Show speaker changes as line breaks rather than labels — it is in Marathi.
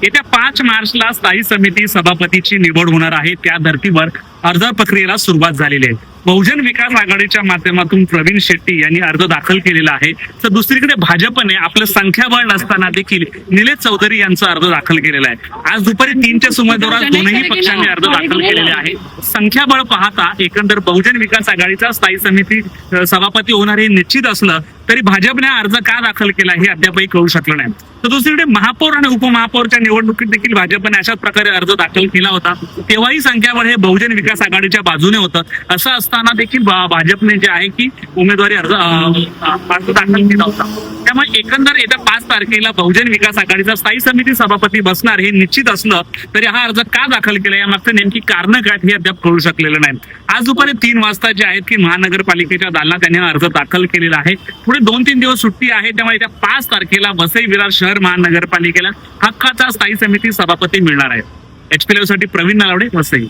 येत्या 5 मार्चला स्थायी समिती सभापतीची निवड होणार आहे. त्या धर्तीवर अर्ज प्रक्रियेला सुरुवात झालेली आहे. बहुजन विकास आघाडीच्या माध्यमातून प्रवीण शेट्टी यांनी अर्ज दाखल केलेला आहे. तर दुसरीकडे भाजपने आपलं संख्याबळ नसताना देखील निलेश चौधरी यांचा अर्ज दाखल केलेला आहे. आज दुपारी 3च्या सुमारास दोनही पक्षांनी अर्ज दाखल केलेले आहे. संख्याबळ पाहता एकंदर बहुजन विकास आघाडीचा स्थायी समिती सभापती होणार हे निश्चित असलं तरी भाजपने अर्ज का दाखल केला हे अद्यापही कळू शकलं नाही. तर दुसरीकडे महापौर आणि उपमहापौरच्या निवडणुकीत देखील भाजपने अशाच प्रकारे अर्ज दाखल केला होता. तेव्हाही संख्याबळ हे बहुजन विकास आघाडीच्या बाजूने होतं. असं असताना देखील भाजपने जे आहे की उमेदवारी अर्ज दाखल केला होता. त्यामुळे एकंदर येत्या 5 तारखेला बहुजन विकास आघाडीचा स्थायी समिती सभापती बसणार हे निश्चित असलं तरी हा अर्ज का दाखल केला यामागचं नेमकी कारणं काय हे अद्याप कळू शकलेलं नाही. आज दुपारी 3 वाजता जे आहेत की महानगरपालिकेच्या दालनात त्यांनी अर्ज दाखल केलेला आहे. पुढे 2-3 दिवस सुट्टी आहे. त्यामुळे येत्या 5 तारखेला वसई विरार शहर महानगरपालिकेला हक्काचा स्थायी समिती सभापती मिळणार आहे. HP साठी प्रवीण नलावडे, वसई.